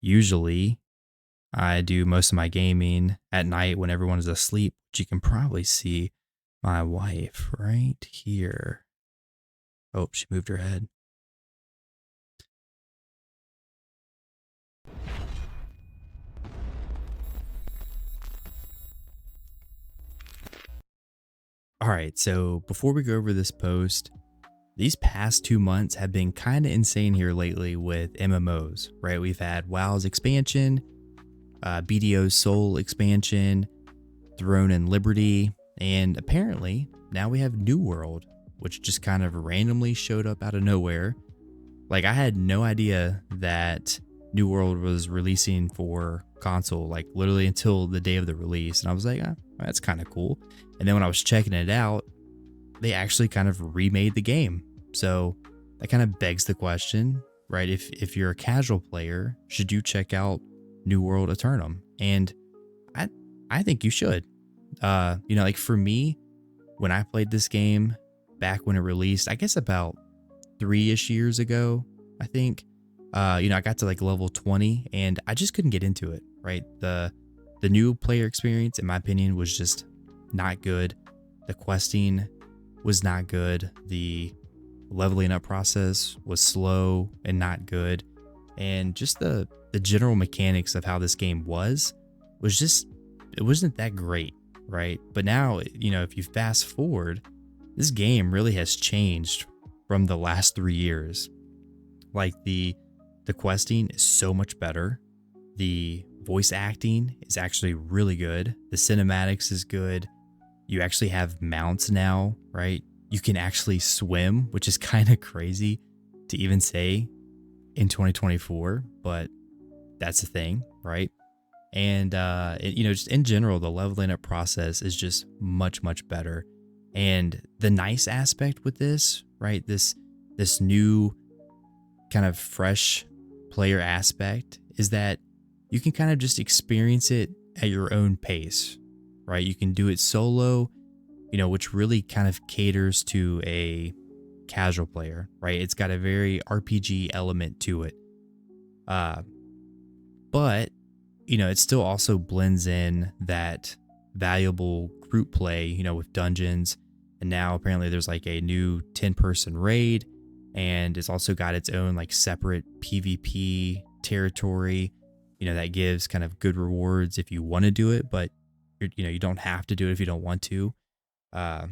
Usually, I do most of my gaming at night when everyone is asleep, which you can probably see my wife right here. Oh, she moved her head. All right, so before we go over this post, these past 2 months have been kind of insane here lately with MMOs, right? We've had WoW's expansion, BDO's Soul expansion, Throne and Liberty, and apparently now we have New World, which just kind of randomly showed up out of nowhere. Like, I had no idea that New World was releasing for console, like literally until the day of the release. And I was like, that's kind of cool. And then when I was checking it out, they actually kind of remade the game. So that kind of begs the question, right? If you're a casual player, should you check out New World Aeternum? And I think you should. Like for me, when I played this game back when it released, I guess about 3-ish years ago, I think. I got to like level 20 and I just couldn't get into it, right? The new player experience, in my opinion, was just not good. The questing was not good. The leveling up process was slow and not good. And just the general mechanics of how this game was just, it wasn't that great, right? But now, if you fast forward, this game really has changed from the last 3 years. Like the questing is so much better. The voice acting is actually really good. The cinematics is good. You actually have mounts now, right? You can actually swim, which is kind of crazy to even say in 2024, but that's the thing, right? And just in general, the leveling up process is just much, much better. And the nice aspect with this, right? This new kind of fresh player aspect is that you can kind of just experience it at your own pace, right? You can do it solo, which really kind of caters to a casual player, right? It's got a very RPG element to it. But it still also blends in that valuable group play, with dungeons. And now apparently there's like a new 10-person raid, and it's also got its own like separate PvP territory, that gives kind of good rewards if you want to do it, but you don't have to do it if you don't want to. Uh,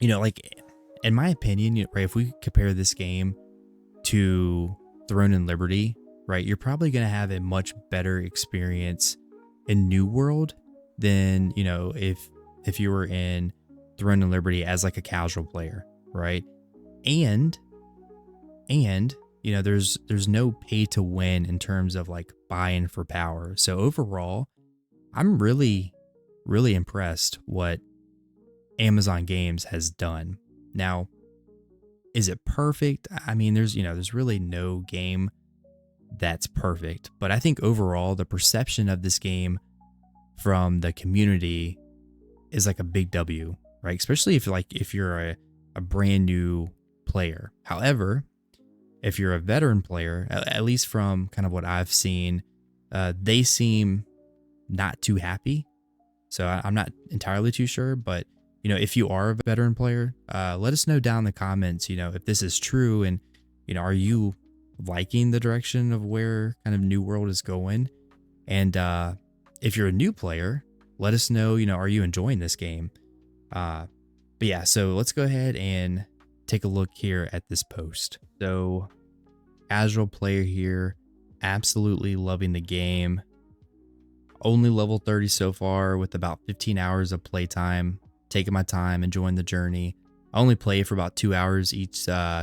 like in my opinion, right, if we compare this game to Throne and Liberty, right, you're probably going to have a much better experience in New World than, if you were in Throne and Liberty as like a casual player, right? And there's no pay to win in terms of like buying for power. So overall, I'm really, really impressed what Amazon Games has done. Now, is it perfect? I mean, there's really no game that's perfect, but I think overall the perception of this game from the community is like a big W, right? Especially if you're a brand new player. However, if you're a veteran player, at least from kind of what I've seen, they seem not too happy. So I'm not entirely too sure, but if you are a veteran player, let us know down in the comments, if this is true, and are you liking the direction of where kind of New World is going? And if you're a new player, let us know, are you enjoying this game? But yeah, so let's go ahead and take a look here at this post. So casual player here, absolutely loving the game. Only level 30 so far with about 15 hours of playtime. Taking my time, enjoying the journey. I only play for about 2 hours each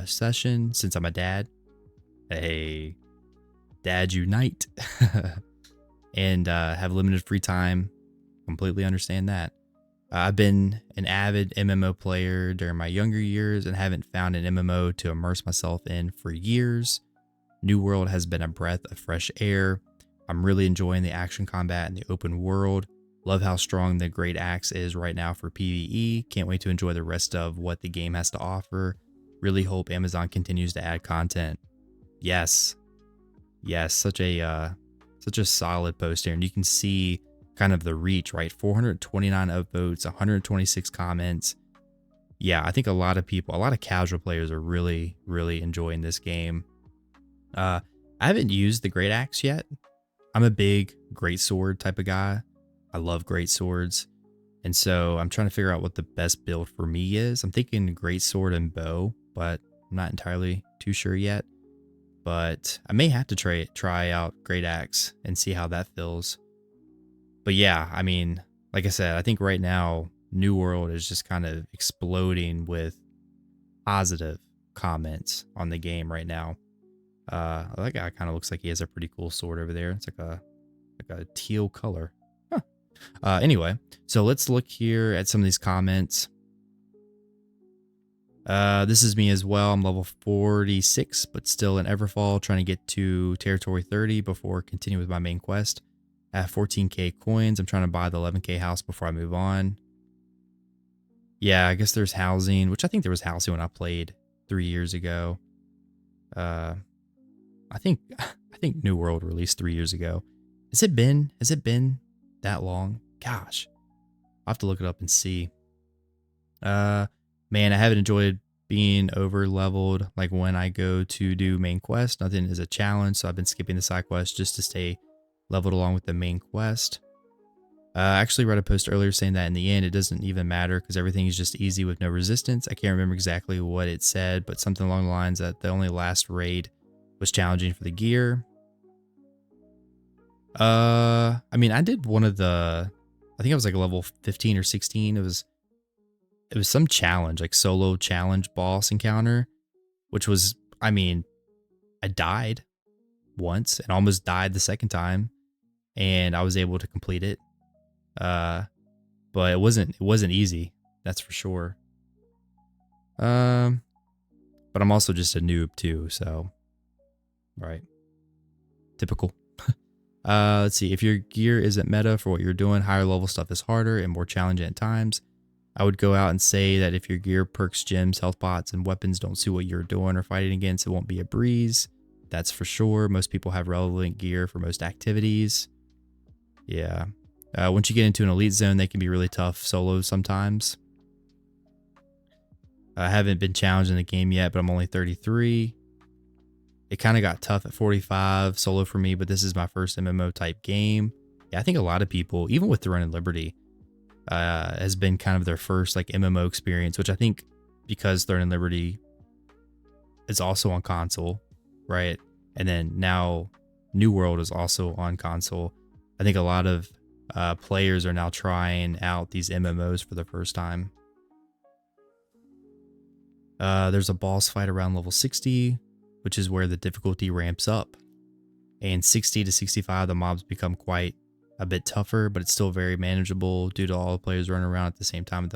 session since I'm a dad. Hey, dad unite. And have limited free time. Completely understand that. I've been an avid MMO player during my younger years and haven't found an MMO to immerse myself in for years. New World has been a breath of fresh air. I'm really enjoying the action combat in the open world. Love how strong the Great Axe is right now for PvE. Can't wait to enjoy the rest of what the game has to offer. Really hope Amazon continues to add content. Yes. Yes, such a solid post here, and you can see kind of the reach, right? 429 upvotes, 126 comments. Yeah, I think a lot of people, a lot of casual players are really enjoying this game. I haven't used the great axe yet. I'm a big great sword type of guy. I love great swords. And so I'm trying to figure out what the best build for me is. I'm thinking great sword and bow, but I'm not entirely too sure yet. But I may have to try out great axe and see how that feels. But yeah, I mean, like I said, I think right now New World is just kind of exploding with positive comments on the game right now. That guy kind of looks like he has a pretty cool sword over there. It's like a teal color. Huh. Anyway, so let's look here at some of these comments. This is me as well. I'm level 46, but still in Everfall, trying to get to territory 30 before continuing with my main quest. I have 14k coins. I'm trying to buy the 11k house before I move on. Yeah, I guess there's housing, which I think there was housing when I played 3 years ago. I think New World released 3 years ago. Has it been that long? Gosh. I'll have to look it up and see. Man, I haven't enjoyed being over leveled. Like when I go to do main quest, nothing is a challenge, so I've been skipping the side quest just to stay leveled along with the main quest. I actually read a post earlier saying that in the end it doesn't even matter because everything is just easy with no resistance. I can't remember exactly what it said, but something along the lines that the only last raid was challenging for the gear. I mean, I did one of the, I think I was like level 15 or 16. It was some challenge, like solo challenge boss encounter, which was, I mean, I died once and almost died the second time, and I was able to complete it. But it wasn't easy, that's for sure. But I'm also just a noob too, so right. Typical. Let's see. If your gear isn't meta for what you're doing, higher level stuff is harder and more challenging at times. I would go out and say that if your gear, perks, gems, health pots, and weapons don't suit what you're doing or fighting against, it won't be a breeze. That's for sure. Most people have relevant gear for most activities. Yeah. Once you get into an elite zone, they can be really tough solos sometimes. I haven't been challenged in the game yet, but I'm only 33. It kind of got tough at 45 solo for me, but this is my first MMO type game. Yeah, I think a lot of people, even with Throne and Liberty, has been kind of their first like MMO experience, which I think because Throne and Liberty is also on console, right? And then now New World is also on console. I think a lot of players are now trying out these MMOs for the first time. There's a boss fight around level 60, which is where the difficulty ramps up. And 60 to 65, the mobs become quite a bit tougher, but it's still very manageable due to all the players running around at the same time at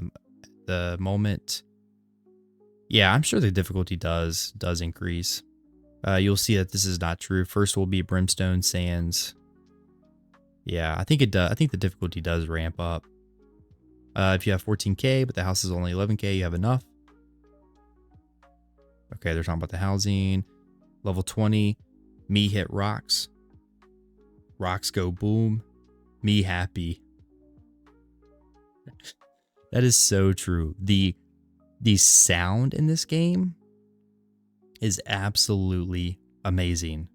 the moment. Yeah, I'm sure the difficulty does increase. You'll see that this is not true. First will be Brimstone Sands. Yeah, I think it does. I think the difficulty does ramp up. If you have 14k, but the house is only 11k, you have enough. Okay, they're talking about the housing. Level 20, me hit rocks. Rocks go boom. Me happy. That is so true. The sound in this game is absolutely amazing,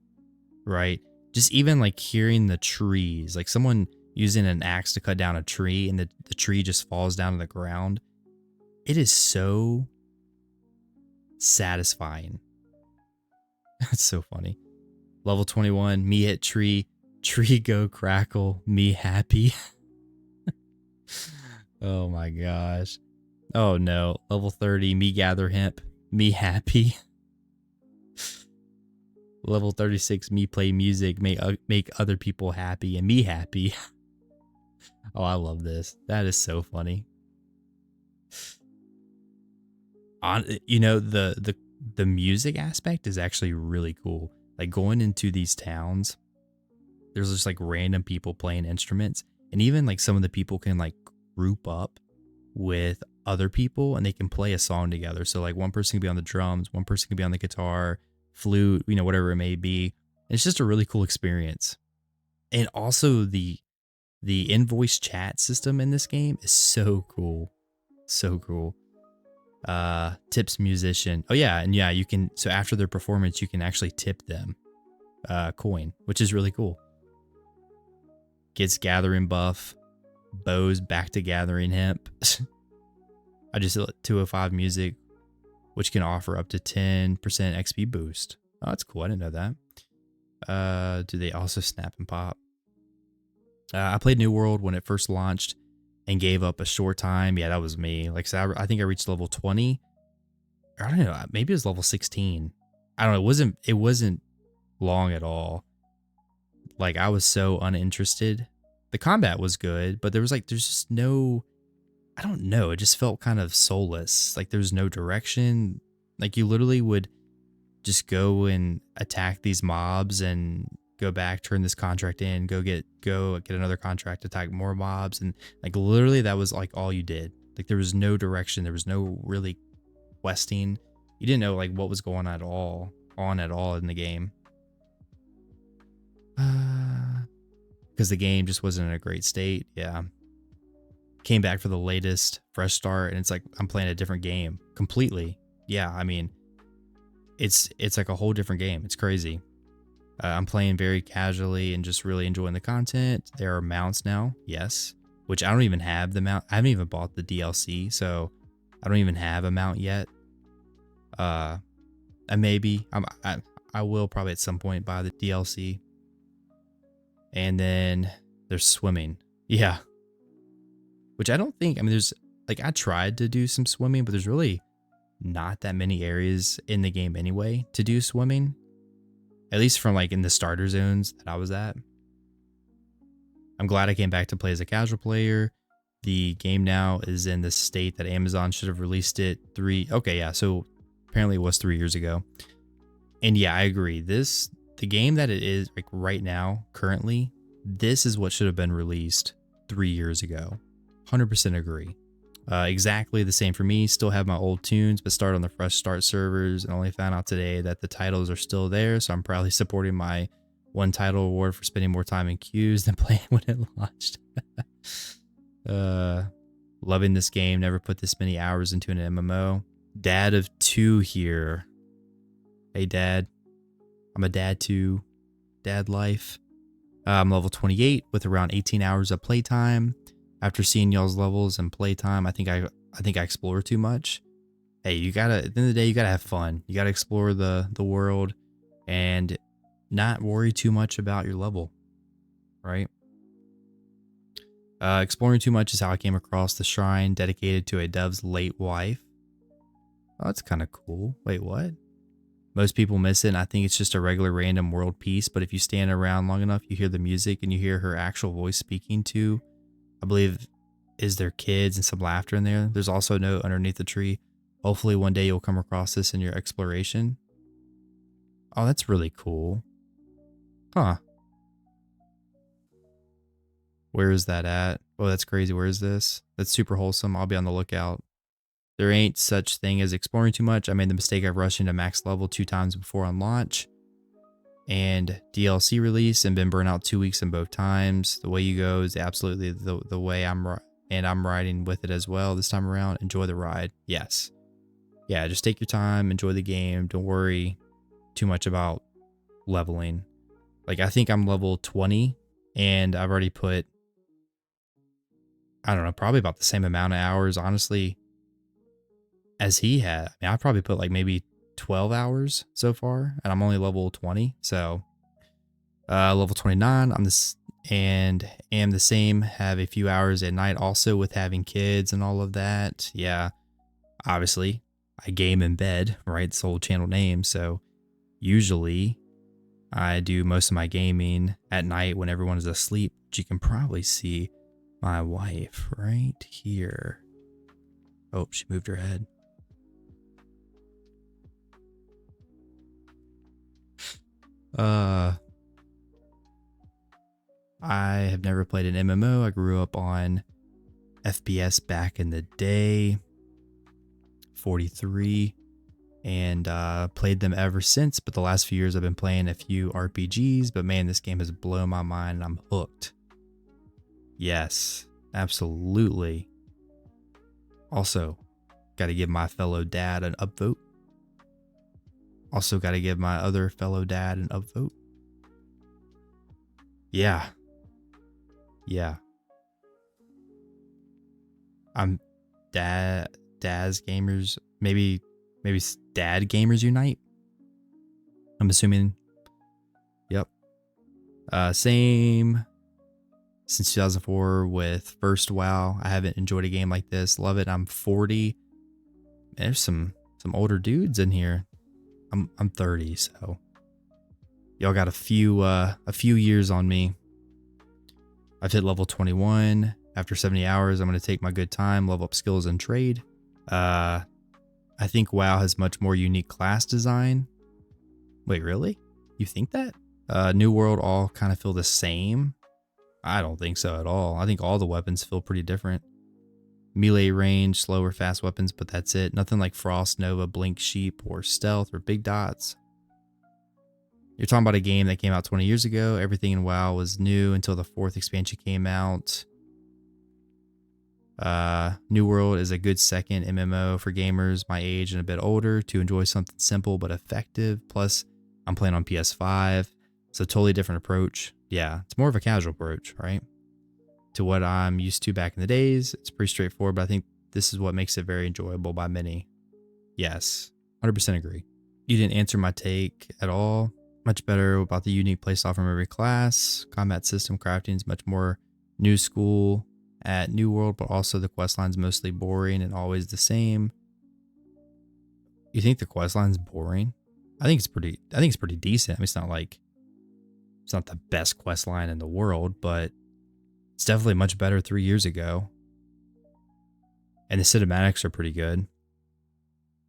right? Just even like hearing the trees, like someone using an axe to cut down a tree and the tree just falls down to the ground. It is so satisfying. That's so funny. Level 21, me hit tree go crackle, me happy. Oh my gosh. Oh no. Level 30, me gather hemp, me happy. Level 36, me play music, make other people happy, and me happy. Oh, I love this. That is so funny. You know, the music aspect is actually really cool. Like going into these towns, there's just like random people playing instruments, and even like some of the people can like group up with other people and they can play a song together. So like one person can be on the drums, one person can be on the guitar, flute, you know, whatever it may be. It's just a really cool experience. And also the in-voice chat system in this game is so cool. So cool. Tips musician. Oh yeah, and yeah, you can, so after their performance, you can actually tip them coin, which is really cool. Gets gathering buff. Bows back to gathering hemp. I just hit 205 music, which can offer up to 10% XP boost. Oh, that's cool. I didn't know that. Do they also snap and pop? I played New World when it first launched and gave up a short time. Yeah, that was me. Like, so I think I reached level 20. Or I don't know. Maybe it was level 16. I don't know. It wasn't long at all. Like, I was so uninterested. The combat was good, but there's just no, I don't know. It just felt kind of soulless. Like, there's no direction. Like, you literally would just go and attack these mobs and go back, turn this contract in, go get another contract, attack more mobs, and like literally that was like all you did. Like there was no direction, there was no really questing. You didn't know like what was going on at all in the game. Because the game just wasn't in a great state. Yeah. Came back for the latest fresh start and it's like I'm playing a different game completely. Yeah, I mean it's like a whole different game. It's crazy. I'm playing very casually and just really enjoying the content. There are mounts now, yes, which I don't even have the mount. I haven't even bought the DLC, so I don't even have a mount yet. And maybe I will probably at some point buy the DLC. And then there's swimming, yeah, which I don't think. I mean, there's like I tried to do some swimming, but there's really not that many areas in the game anyway to do swimming. At least from like in the starter zones that I was at. I'm glad I came back to play as a casual player. The game now is in the state that Amazon should have released it so apparently it was 3 years ago. And yeah, I agree. The game that it is like right now, currently, this is what should have been released 3 years ago. 100% agree. Exactly the same for me. Still have my old tunes, but start on the fresh start servers and only found out today that the titles are still there. So I'm proudly supporting my one title award for spending more time in queues than playing when it launched. Loving this game. Never put this many hours into an MMO. Dad of 2 here. Hey, Dad. I'm a dad too. Dad life. I'm level 28 with around 18 hours of playtime. After seeing y'all's levels and playtime, I think I explore too much. Hey, you gotta, at the end of the day, you gotta have fun. You gotta explore the world and not worry too much about your level, right? Exploring too much is how I came across the shrine dedicated to a dove's late wife. Oh, that's kind of cool. Wait, what? Most people miss it, and I think it's just a regular random world piece, but if you stand around long enough, you hear the music and you hear her actual voice speaking to, I believe, is their kids and some laughter in there. There's also a note underneath the tree. Hopefully one day you'll come across this in your exploration. Oh, that's really cool. Huh. Where is that at? Oh, that's crazy. Where is this? That's super wholesome. I'll be on the lookout. There ain't such thing as exploring too much. I made the mistake of rushing to max level 2 times before on launch and DLC release and been burnt out 2 weeks in both times. The way you go is absolutely the way I'm riding with it as well this time around. Enjoy the ride. Yes. Yeah, just take your time, enjoy the game. Don't worry too much about leveling. Like I think I'm level 20 and I've already put, I don't know, probably about the same amount of hours, honestly, as he had. I mean, I probably put like maybe 12 hours so far, and I'm only level 20. So, level 29, and am the same. Have a few hours at night also with having kids and all of that. Yeah, obviously, I game in bed, right? It's the whole channel name. So, usually, I do most of my gaming at night when everyone is asleep. But you can probably see my wife right here. Oh, she moved her head. I have never played an MMO. I grew up on FPS back in the day. 43. and played them ever since. But the last few years I've been playing a few RPGs, but man, this game has blown my mind and I'm hooked. Yes, absolutely. Also, got to give my fellow dad an upvote. Also got to give my other fellow dad an upvote. Yeah. Yeah. I'm Dad's Gamers, maybe Dad Gamers Unite. I'm assuming. Yep. Same since 2004 with first WoW. I haven't enjoyed a game like this. Love it. I'm 40. There's some older dudes in here. I'm 30, so y'all got a few years on me. I've hit level 21. After 70 hours, I'm going to take my good time, level up skills and trade. I think WoW has much more unique class design. Wait, really? You think that? New World all kind of feel the same? I don't think so at all. I think all the weapons feel pretty different. Melee range, slower, fast weapons, but that's it. Nothing like Frost, Nova, Blink, Sheep, or Stealth, or Big Dots. You're talking about a game that came out 20 years ago. Everything in WoW was new until the 4th expansion came out. New World is a good second MMO for gamers my age and a bit older to enjoy something simple but effective. Plus, I'm playing on PS5. It's a totally different approach. Yeah, it's more of a casual approach, right? To what I'm used to back in the days. It's pretty straightforward, but I think this is what makes it very enjoyable by many. Yes, 100% agree. You didn't answer my take at all. Much better about the unique playstyle from every class. Combat system crafting is much more new school at New World, but also the questline's mostly boring and always the same. You think the questline's boring? I think it's pretty decent. I mean, it's not the best questline in the world, but it's definitely much better 3 years ago. And the cinematics are pretty good.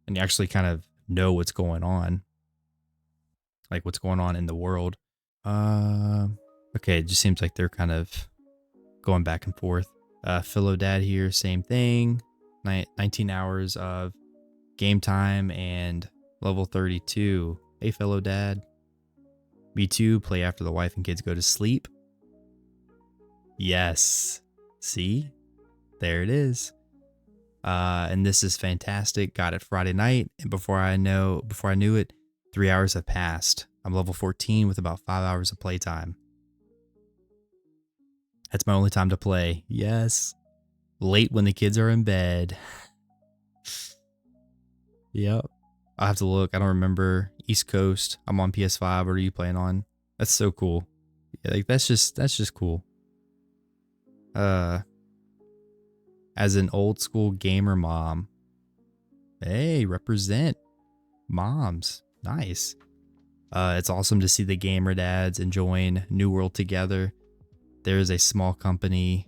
And you actually kind of know what's going on. Like what's going on in the world. Okay, it just seems like they're kind of going back and forth. Philo Dad here, same thing. 19 hours of game time and level 32. Hey, Philo Dad. Me too, play after the wife and kids go to sleep. Yes. See? There it is. And this is fantastic. Got it Friday night, and before I knew it, 3 hours have passed. I'm level 14 with about 5 hours of playtime. That's my only time to play. Yes. Late when the kids are in bed. Yep. I'll have to look. I don't remember. East Coast. I'm on PS5. What are you playing on? That's so cool. Yeah, like that's just cool. As an old school gamer mom. Hey, represent moms. Nice. It's awesome to see the gamer dads enjoying New World together. There is a small company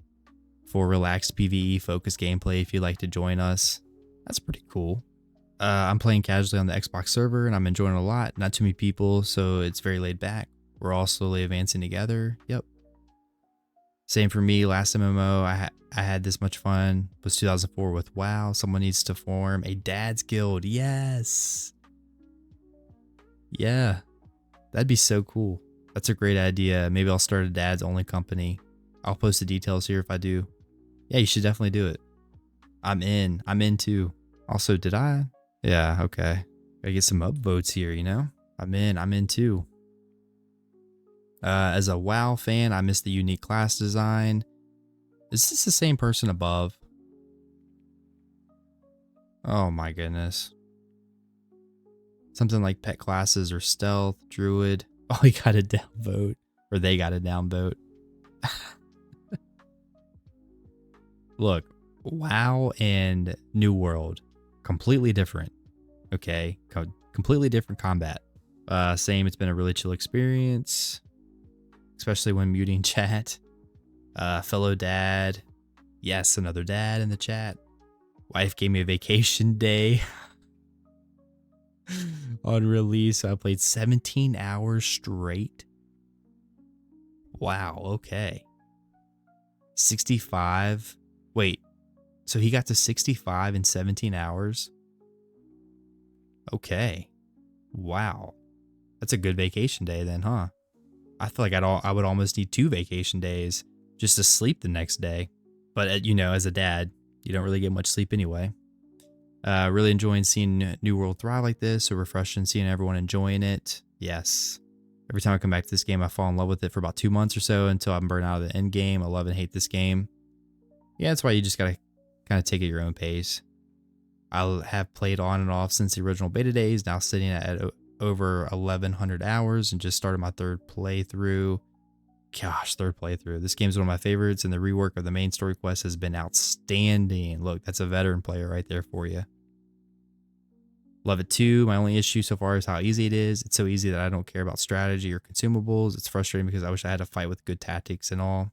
for relaxed PvE focused gameplay if you'd like to join us. That's pretty cool. I'm playing casually on the Xbox server and I'm enjoying it a lot. Not too many people, so it's very laid back. We're all slowly advancing together. Yep. Same for me. Last MMO I had this much fun was 2004 with WoW. Someone needs to form a dad's guild. Yes. Yeah. That'd be so cool. That's a great idea. Maybe I'll start a dad's only company. I'll post the details here if I do. Yeah, you should definitely do it. I'm in. I'm in too. Also, did I? Yeah, okay. Gotta get some upvotes here, you know? I'm in too. As a WoW fan, I miss the unique class design. Is this the same person above? Oh my goodness. Something like pet classes or stealth, druid. Oh, he got a downvote. Or they got a downvote. Look, WoW and New World, completely different. Okay, completely different combat. Same, it's been a really chill experience, especially when muting chat. Fellow dad. Yes, another dad in the chat. Wife gave me a vacation day on release. I played 17 hours straight. Wow, okay. 65. Wait, so he got to 65 in 17 hours? Okay. Wow. That's a good vacation day then, huh? I feel like I would almost need 2 vacation days just to sleep the next day. But, as a dad, you don't really get much sleep anyway. Really enjoying seeing New World thrive like this. So refreshing seeing everyone enjoying it. Yes. Every time I come back to this game, I fall in love with it for about 2 months or so until I'm burned out of the end game. I love and hate this game. Yeah, that's why you just gotta kind of take it at your own pace. I have played on and off since the original beta days, now sitting at over 1,100 hours and just started my third playthrough. Gosh, third playthrough. This game's one of my favorites, and the rework of the main story quest has been outstanding. Look, that's a veteran player right there for you. Love it too. My only issue so far is how easy it is. It's so easy that I don't care about strategy or consumables. It's frustrating because I wish I had to fight with good tactics and all.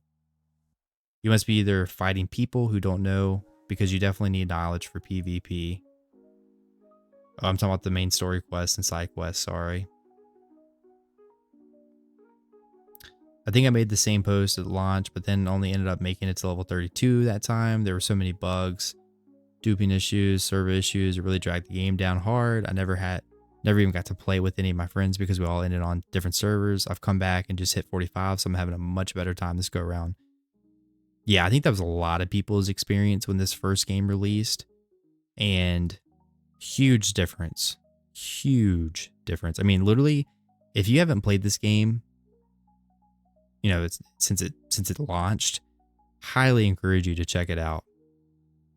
You must be either fighting people who don't know, because you definitely need knowledge for PvP. Oh, I'm talking about the main story quest and side quest, sorry. I think I made the same post at launch, but then only ended up making it to level 32 that time. There were so many bugs, duping issues, server issues. It really dragged the game down hard. I never even got to play with any of my friends because we all ended on different servers. I've come back and just hit 45, so I'm having a much better time this go around. Yeah, I think that was a lot of people's experience when this first game released, and huge difference. Huge difference. I mean, literally, if you haven't played this game, since it launched, highly encourage you to check it out,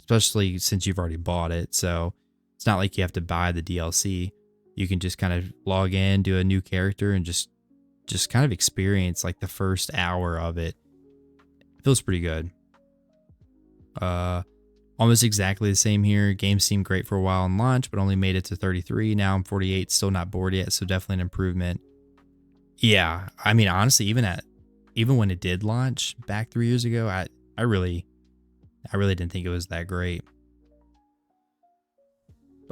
especially since you've already bought it. So it's not like you have to buy the DLC. You can just kind of log in, do a new character, and just kind of experience like the first hour of it. It feels pretty good. Almost exactly the same here. Games seemed great for a while on launch, but only made it to 33. Now I'm 48, still not bored yet, so definitely an improvement. Yeah, I mean, honestly, even when it did launch back 3 years ago, I really didn't think it was that great.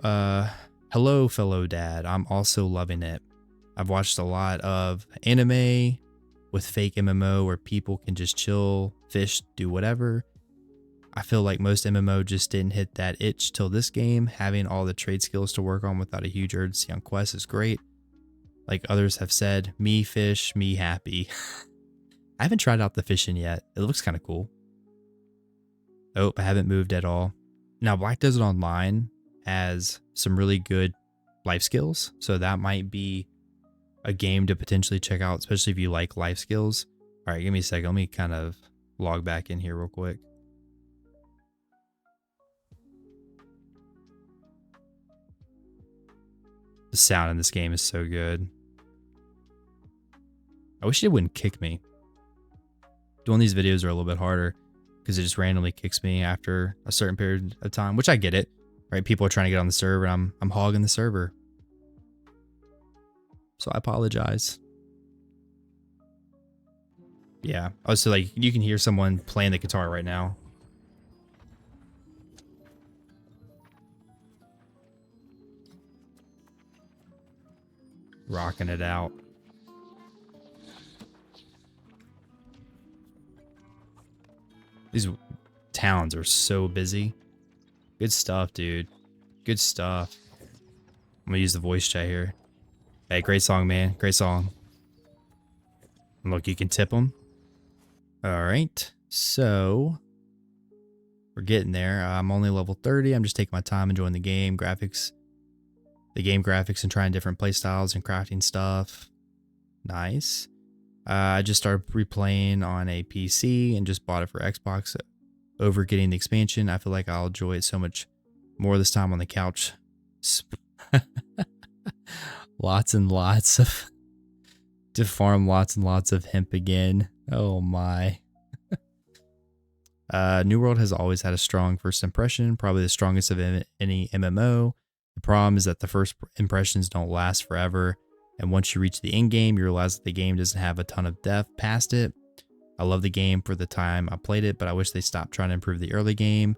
Hello, fellow dad. I'm also loving it. I've watched a lot of anime with fake MMO where people can just chill, fish, do whatever. I feel like most MMO just didn't hit that itch till this game. Having all the trade skills to work on without a huge urgency on quests is great. Like others have said, me fish, me happy. I haven't tried out the fishing yet. It looks kind of cool. Oh, I haven't moved at all. Now, Black Desert Online has some really good life skills, so that might be a game to potentially check out, especially if you like life skills. All right, give me a second. Let me kind of log back in here real quick. The sound in this game is so good. I wish it wouldn't kick me. Doing these videos are a little bit harder because it just randomly kicks me after a certain period of time, which I get it, right? People are trying to get on the server and I'm hogging the server. So I apologize. Yeah. Oh, so like you can hear someone playing the guitar right now. Rocking it out. These towns are so busy. Good stuff, dude. Good stuff. I'm gonna use the voice chat here. Hey, great song, man. Great song. And look, you can tip them. All right. So we're getting there. I'm only level 30. I'm just taking my time enjoying the game graphics. The game graphics and trying different playstyles and crafting stuff. Nice. I just started replaying on a PC and just bought it for Xbox over getting the expansion. I feel like I'll enjoy it so much more this time on the couch. Lots and lots of to farm lots and lots of hemp again. Oh my. New World has always had a strong first impression, probably the strongest of any MMO. The problem is that the first impressions don't last forever, and once you reach the end game, you realize that the game doesn't have a ton of depth past it. I love the game for the time I played it, but I wish they stopped trying to improve the early game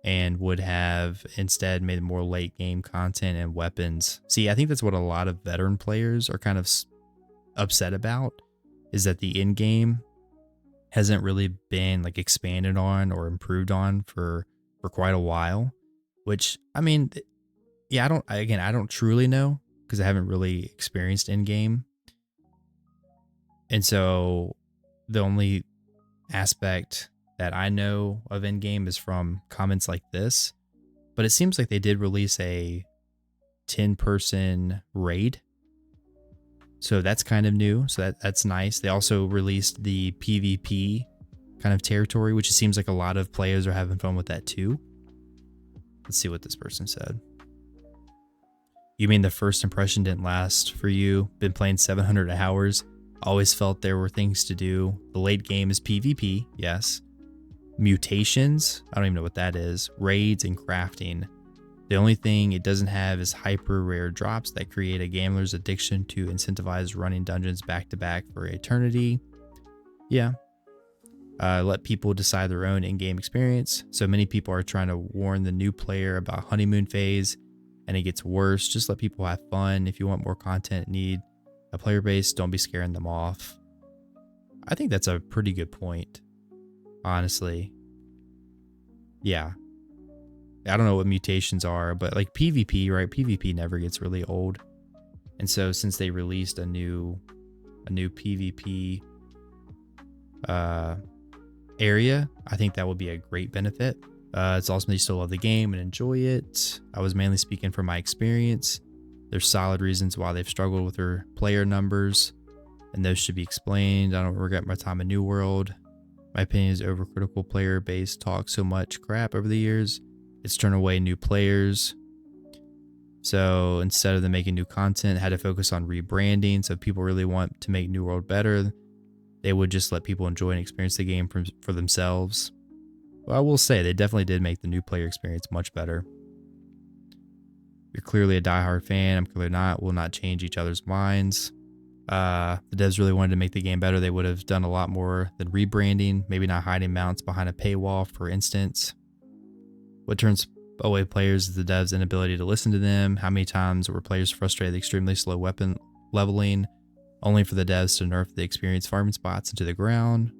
and would have instead made more late game content and weapons. See, I think that's what a lot of veteran players are kind of upset about, is that the end game hasn't really been like expanded on or improved on for quite a while, which I mean, Yeah, I don't truly know because I haven't really experienced in game. And so the only aspect that I know of in game is from comments like this. But it seems like they did release a 10-person raid. So that's kind of new. So that's nice. They also released the PvP kind of territory, which it seems like a lot of players are having fun with that too. Let's see what this person said. You mean the first impression didn't last for you? Been playing 700 hours. Always felt there were things to do. The late game is PvP, yes. Mutations, I don't even know what that is. Raids and crafting. The only thing it doesn't have is hyper rare drops that create a gambler's addiction to incentivize running dungeons back to back for eternity. Yeah. Let people decide their own in-game experience. So many people are trying to warn the new player about honeymoon phase, and it gets worse. Just let people have fun. If you want more content, need a player base, don't be scaring them off. I think that's a pretty good point, honestly. Yeah. I don't know what mutations are, but like PvP, right? PvP never gets really old. And so since they released a new PvP area, I think that would be a great benefit. It's awesome they still love the game and enjoy it. I was mainly speaking from my experience. There's solid reasons why they've struggled with their player numbers, and those should be explained. I don't regret my time in New World. My opinion is overcritical player base talk so much crap over the years. It's turned away new players. So instead of them making new content, had to focus on rebranding. So if people really want to make New World better, they would just let people enjoy and experience the game for themselves. Well, I will say they definitely did make the new player experience much better. You're clearly a diehard fan. I'm clearly not. Will not change each other's minds. The devs really wanted to make the game better. They would have done a lot more than rebranding. Maybe not hiding mounts behind a paywall, for instance. What turns away players is the devs' inability to listen to them. How many times were players frustrated with extremely slow weapon leveling, only for the devs to nerf the experienced farming spots into the ground?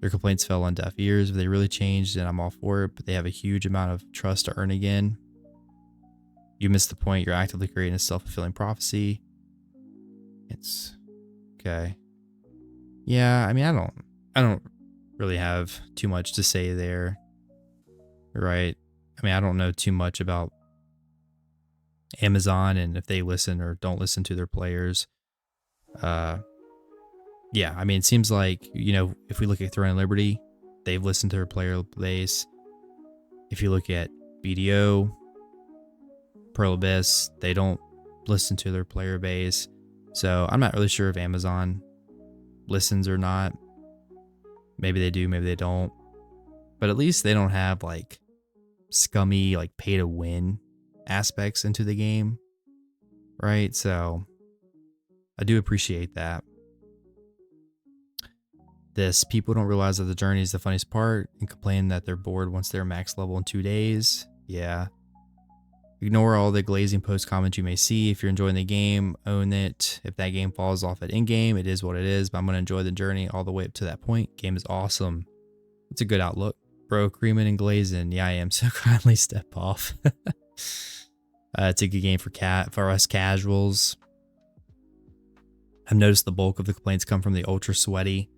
Their complaints fell on deaf ears. If they really changed, then I'm all for it, but they have a huge amount of trust to earn again. You missed the point. You're actively creating a self-fulfilling prophecy. It's okay. Yeah, I mean, I don't really have too much to say there. Right? I mean, I don't know too much about Amazon and if they listen or don't listen to their players. Yeah, I mean, it seems like, you know, if we look at Throne and Liberty, they've listened to their player base. If you look at BDO, Pearl Abyss, they don't listen to their player base. So I'm not really sure if Amazon listens or not. Maybe they do, maybe they don't. But at least they don't have like scummy, like pay to win aspects into the game. Right? So I do appreciate that. People don't realize that the journey is the funniest part and complain that they're bored once they're max level in 2 days. Yeah. Ignore all the glazing post comments you may see. If you're enjoying the game, own it. If that game falls off at in-game, it is what it is, but I'm going to enjoy the journey all the way up to that point. Game is awesome. It's a good outlook. Bro, creaming and glazing. Yeah, I am. So kindly step off. It's a good game for us casuals. I've noticed the bulk of the complaints come from the ultra sweaty.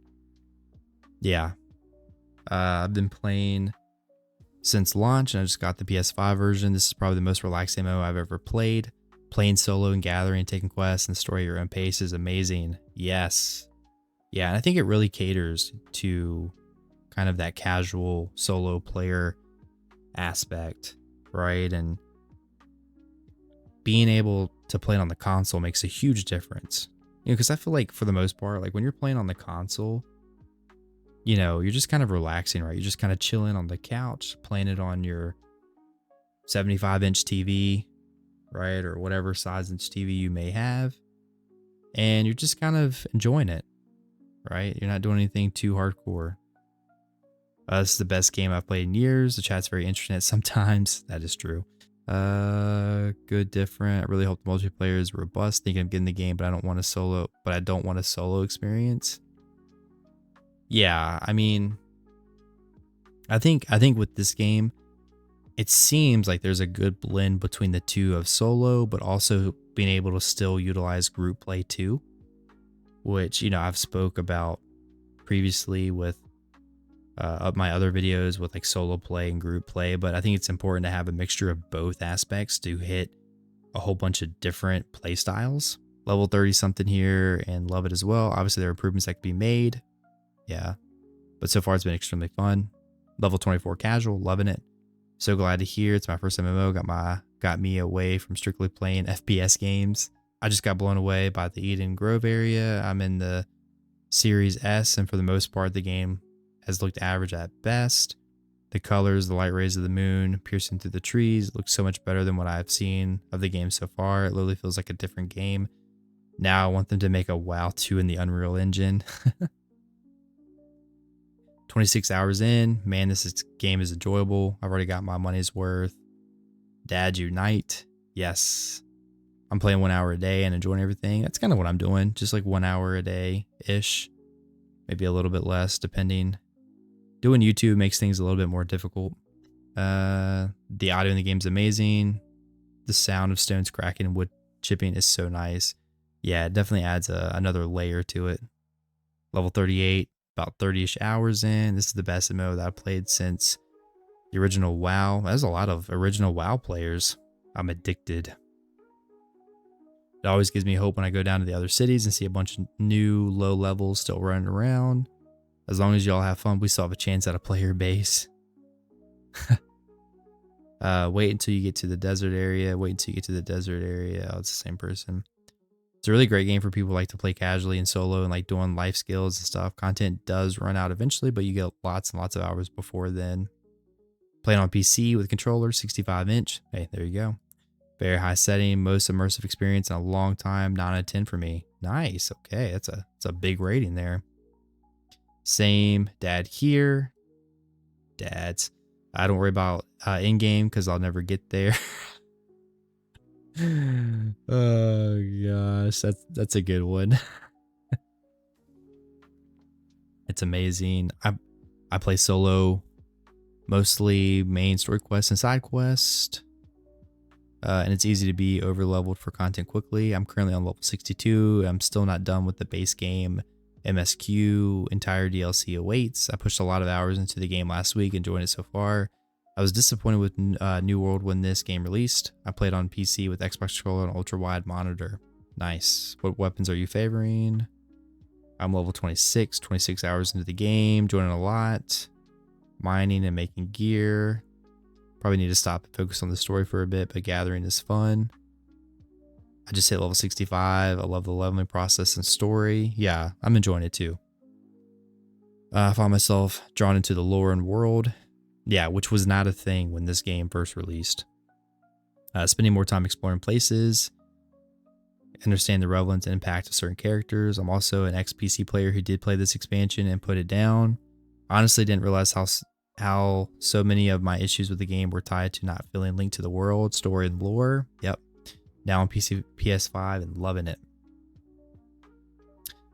Yeah. I've been playing since launch, and I just got the PS5 version. This is probably the most relaxed MMO I've ever played. Playing solo and gathering, taking quests, and story at your own pace is amazing. Yes. Yeah, and I think it really caters to kind of that casual solo player aspect, right? And being able to play it on the console makes a huge difference. You know, because I feel like for the most part, like when you're playing on the console, you know, you're just kind of relaxing, right? You're just kind of chilling on the couch, playing it on your 75-inch TV, right? Or whatever size-inch TV you may have. And you're just kind of enjoying it, right? You're not doing anything too hardcore. This is the best game I've played in years. The chat's very interesting sometimes. That is true. Good, different. I really hope the multiplayer is robust. Thinking of getting the game, but I don't want a solo experience. Yeah, I mean, I think with this game, it seems like there's a good blend between the two of solo, but also being able to still utilize group play too, which, I've spoke about previously with my other videos with like solo play and group play. But I think it's important to have a mixture of both aspects to hit a whole bunch of different play styles. Level 30 something here and love it as well. Obviously there are improvements that can be made. Yeah. But so far it's been extremely fun. Level 24 casual, loving it. So glad to hear it's my first MMO. Got me away from strictly playing FPS games. I just got blown away by the Eden Grove area. I'm in the Series S, and for the most part, the game has looked average at best. The colors, the light rays of the moon piercing through the trees look so much better than what I've seen of the game so far. It literally feels like a different game. Now I want them to make a WoW 2 in the Unreal Engine. 26 hours in, man, game is enjoyable. I've already got my money's worth. Dads Unite, yes. I'm playing 1 hour a day and enjoying everything. That's kind of what I'm doing, just like 1 hour a day-ish. Maybe a little bit less, depending. Doing YouTube makes things a little bit more difficult. The audio in the game's amazing. The sound of stones cracking and wood chipping is so nice. Yeah, it definitely adds another layer to it. Level 38, about 30-ish hours in. This is the best MMO that I've played since the original WoW. There's a lot of original WoW players. I'm addicted. It always gives me hope when I go down to the other cities and see a bunch of new low levels still running around. As long as y'all have fun, we still have a chance at a player base. Wait until you get to the desert area. Oh, it's the same person. It's a really great game for people who like to play casually and solo and like doing life skills and stuff. Content does run out eventually, but you get lots and lots of hours before then. Playing on PC with controller, 65-inch. Hey, there you go. Very high setting, most immersive experience in a long time. 9 out of 10 for me. Nice. Okay, that's a big rating there. Same dad here. Dads. I don't worry about in-game because I'll never get there. Oh gosh, that's a good one. It's amazing. I play solo, mostly main story quests and side quests. And it's easy to be over leveled for content quickly. I'm currently on level 62. I'm still not done with the base game. MSQ entire DLC awaits. I pushed a lot of hours into the game last week, enjoying it so far. I was disappointed with New World when this game released. I played on PC with Xbox controller and ultra wide monitor. Nice. What weapons are you favoring? I'm level 26, 26 hours into the game, joining a lot. Mining and making gear. Probably need to stop and focus on the story for a bit, but gathering is fun. I just hit level 65. I love the leveling process and story. Yeah, I'm enjoying it too. I found myself drawn into the lore and world. Yeah, which was not a thing when this game first released. Spending more time exploring places, understand the relevance and impact of certain characters. I'm also an ex-PC player who did play this expansion and put it down. Honestly, didn't realize how so many of my issues with the game were tied to not feeling linked to the world, story, and lore. Yep. Now on PC, PS5 and loving it.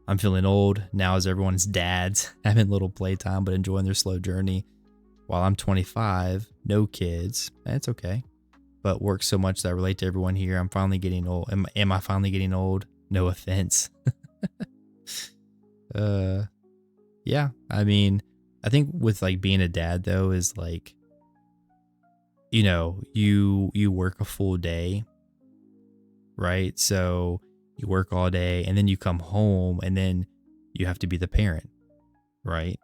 I'm feeling old now as everyone's dads, having little playtime but enjoying their slow journey. While I'm 25, no kids. It's okay. But work so much that I relate to everyone here. I'm finally getting old. Am I finally getting old? No offense. Yeah, I mean, I think with like being a dad though is like, you work a full day, right? So you work all day and then you come home and then you have to be the parent, right?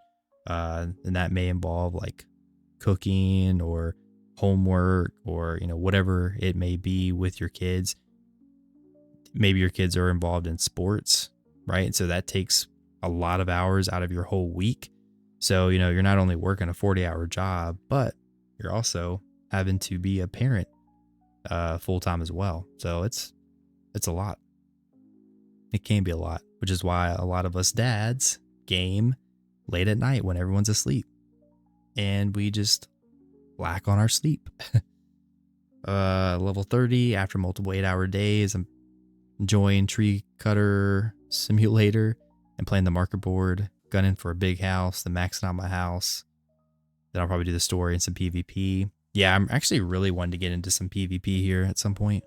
And that may involve like cooking or homework or, whatever it may be with your kids. Maybe your kids are involved in sports, right? And so that takes a lot of hours out of your whole week. So, you're not only working a 40-hour job, but you're also having to be a parent full time as well. So it's a lot. It can be a lot, which is why a lot of us dads game late at night when everyone's asleep. And we just lack on our sleep. Level 30 after multiple 8-hour days. I'm enjoying Tree Cutter Simulator and playing the market board, gunning for a big house, then maxing out my house. Then I'll probably do the story and some PvP. Yeah, I'm actually really wanting to get into some PvP here at some point.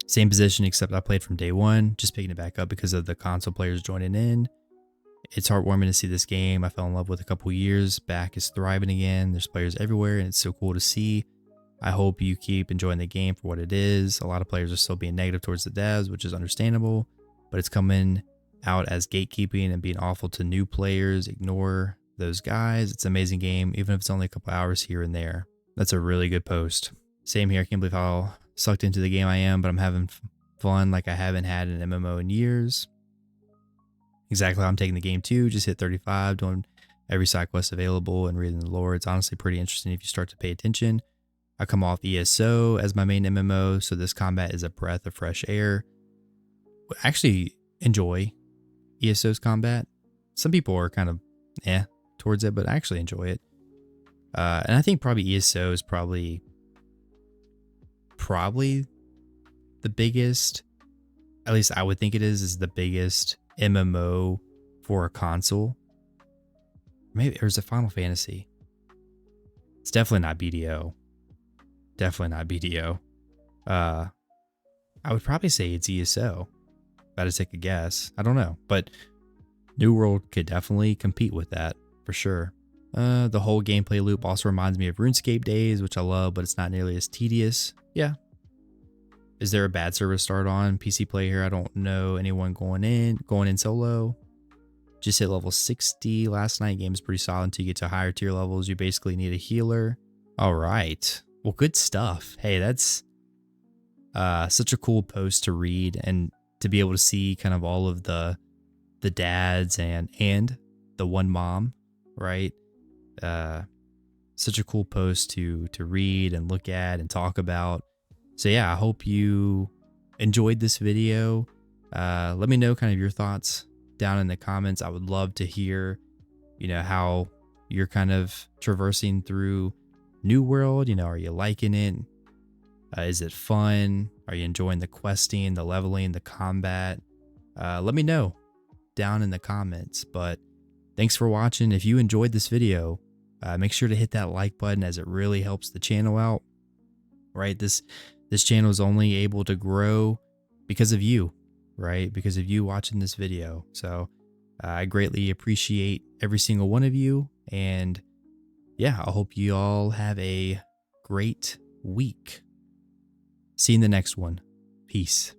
Same position, except I played from day one, just picking it back up because of the console players joining in. It's heartwarming to see this game I fell in love with a couple years back is thriving again. There's players everywhere, and it's so cool to see. I hope you keep enjoying the game for what it is. A lot of players are still being negative towards the devs, which is understandable, but it's coming out as gatekeeping and being awful to new players. Ignore those guys. It's an amazing game, even if it's only a couple hours here and there. That's a really good post. Same here. I can't believe how sucked into the game I am, but I'm having fun like I haven't had an MMO in years. Exactly how I'm taking the game too. Just hit 35, doing every side quest available and reading the lore. It's honestly pretty interesting if you start to pay attention. I come off ESO as my main MMO, so this combat is a breath of fresh air. I actually enjoy ESO's combat. Some people are kind of towards it, but I actually enjoy it. And I think probably ESO is probably the biggest, at least I would think it is the biggest MMO for a console. Maybe there's a Final Fantasy. It's definitely not BDO. Definitely not BDO. I would probably say it's ESO. If I had to take a guess. I don't know. But New World could definitely compete with that for sure. The whole gameplay loop also reminds me of RuneScape days, which I love, but it's not nearly as tedious. Yeah. Is there a bad server start on? PC play here. I don't know anyone going in solo. Just hit level 60 last night. Game's pretty solid until you get to higher tier levels. You basically need a healer. All right. Well, good stuff. Hey, that's such a cool post to read and to be able to see kind of all of the dads and the one mom, right? Such a cool post to read and look at and talk about. So yeah, I hope you enjoyed this video. Let me know kind of your thoughts down in the comments. I would love to hear, how you're kind of traversing through New World. Are you liking it? Is it fun? Are you enjoying the questing, the leveling, the combat? Let me know down in the comments. But thanks for watching. If you enjoyed this video, make sure to hit that like button as it really helps the channel out. Right? This channel is only able to grow because of you, right? Because of you watching this video. So I greatly appreciate every single one of you. And yeah, I hope you all have a great week. See you in the next one. Peace.